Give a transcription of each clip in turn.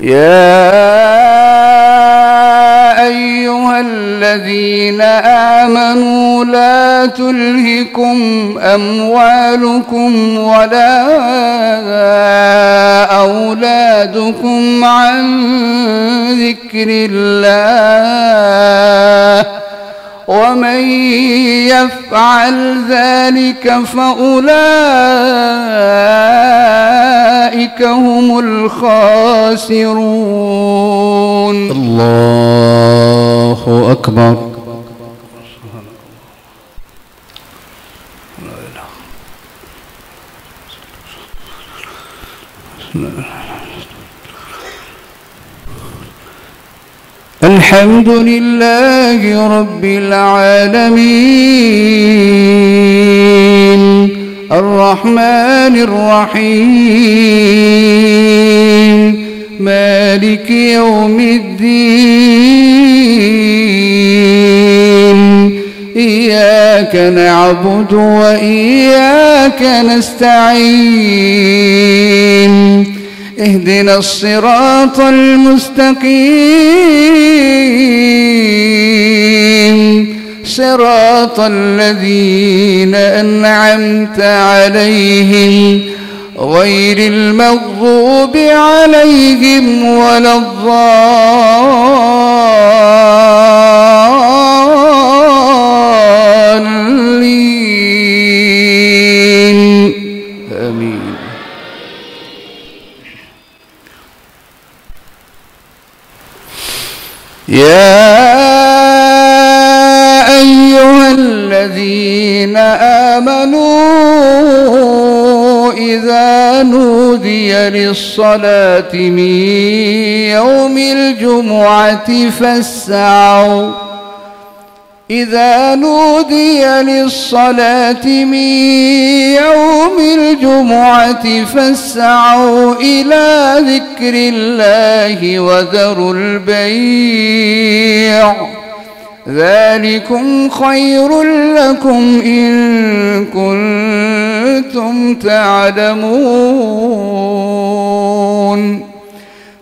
يا أيها الذين آمنوا لا تلهكم أموالكم ولا أولادكم عن ذكر الله ومن يفعل ذلك فأولئك هم الخاسرون. الله أكبر. الحمد لله رب العالمين الرحمن الرحيم مالك يوم الدين إياك نعبد وإياك نستعين اهدنا الصراط المستقيم صراط الذين أنعمت عليهم غير المغضوب عليهم ولا الضالين آمين. يا أيها الذين آمنوا إذا نودي للصلاة من يوم الجمعة فاسعوا إلى ذكر الله وذروا البيع ذلكم خير لكم إن كنتم تعلمون.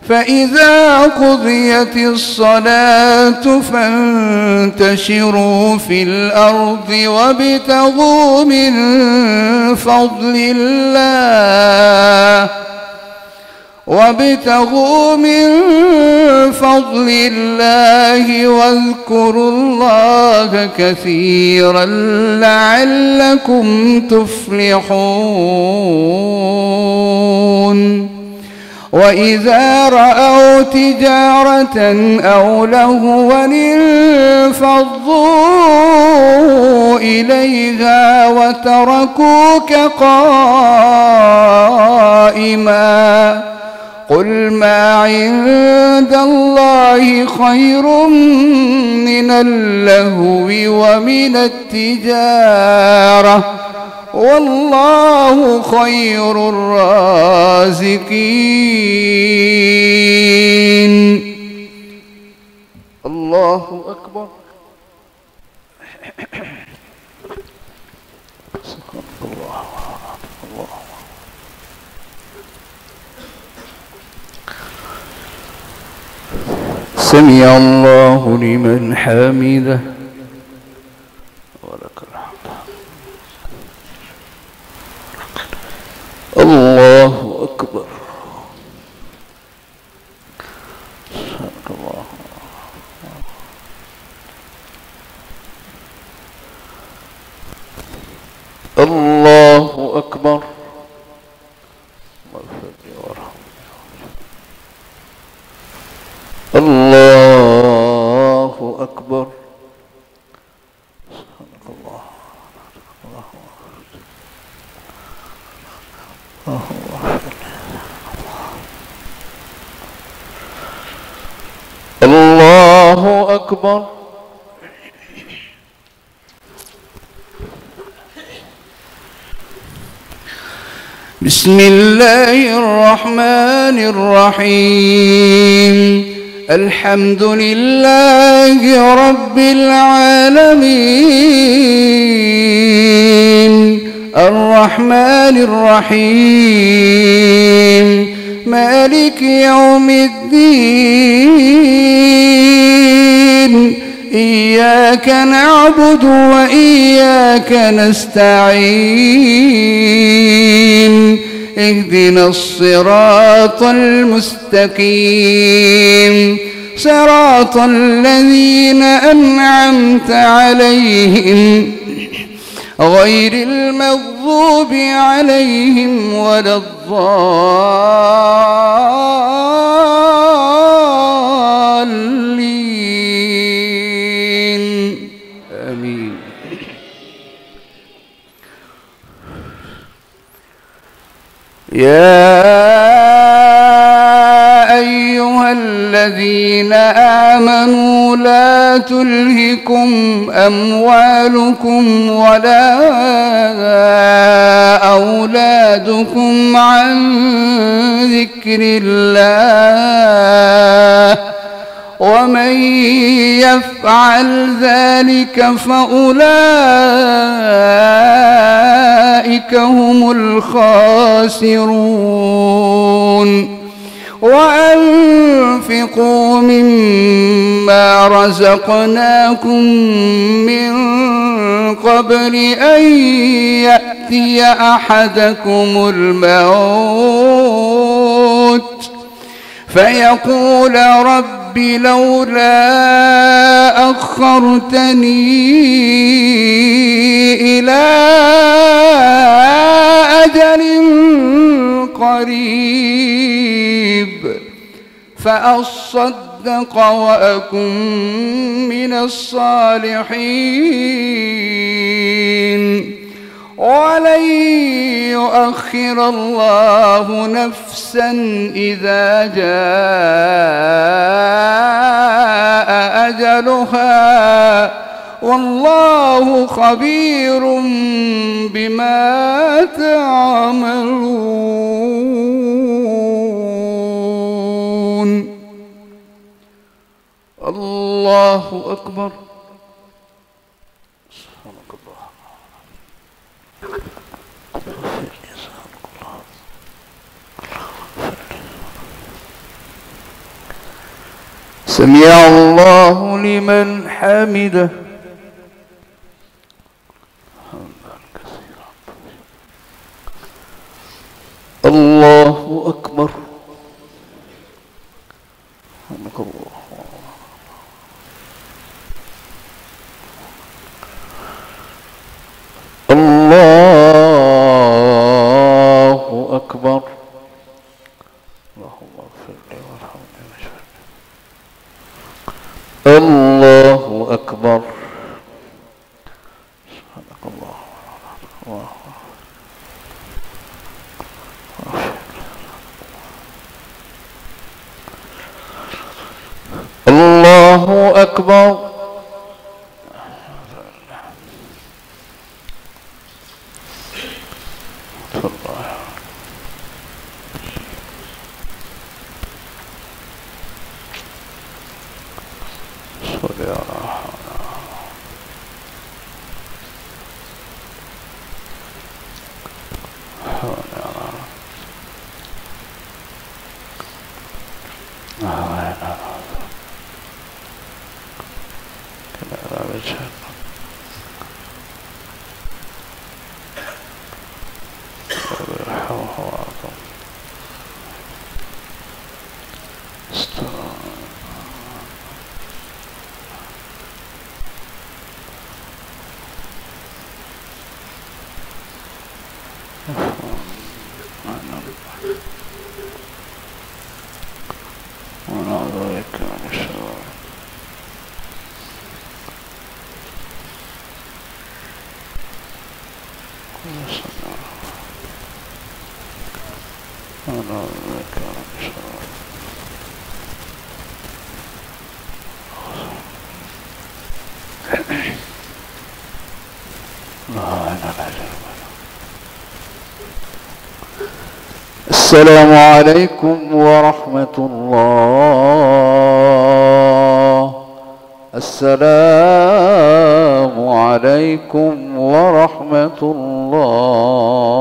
فإذا قضيت الصلاة فانتشروا في الأرض وابتغوا من فضل الله واذكروا الله كثيرا لعلكم تفلحون. وإذا رأوا تجارة أو لهوا انفضوا إليها وتركوك قائما قل ما عند الله خير من اللهو ومن التجارة والله خير الرازقين. الله أكبر. سمع الله لمن حمده ولك الحمد. الله أكبر. الله أكبر. الله أكبر. الله أكبر. بسم الله الرحمن الرحيم الحمد لله رب العالمين الرحمن الرحيم مالك يوم الدين إياك نعبد وإياك نستعين اهدنا الصراط المستقيم صراط الذين أنعمت عليهم غير المغضوب عليهم ولا الضالين آمين. يا أيها الذين آمنوا لا تلهكم أموالكم ولا أولادكم عن ذكر الله ومن يفعل ذلك فأولئك هم الخاسرون. وأنفقوا مما رزقناكم من قبل أن يأتي أحدكم الموت فيقول رب لولا أخرتني إلى أجل قريب فأصدق وأكن من الصالحين ولن يؤخر الله نفسا إذا جاء أجلها والله خبير بما تعملون. الله أكبر. سمع الله لمن حمده. الله أكبر. الله أكبر. اللهم اغفر لي وارحمني واشفني. الله أكبر. سبحانك اللهم الله أكبر. السلام عليكم ورحمة الله. السلام عليكم ورحمة الله.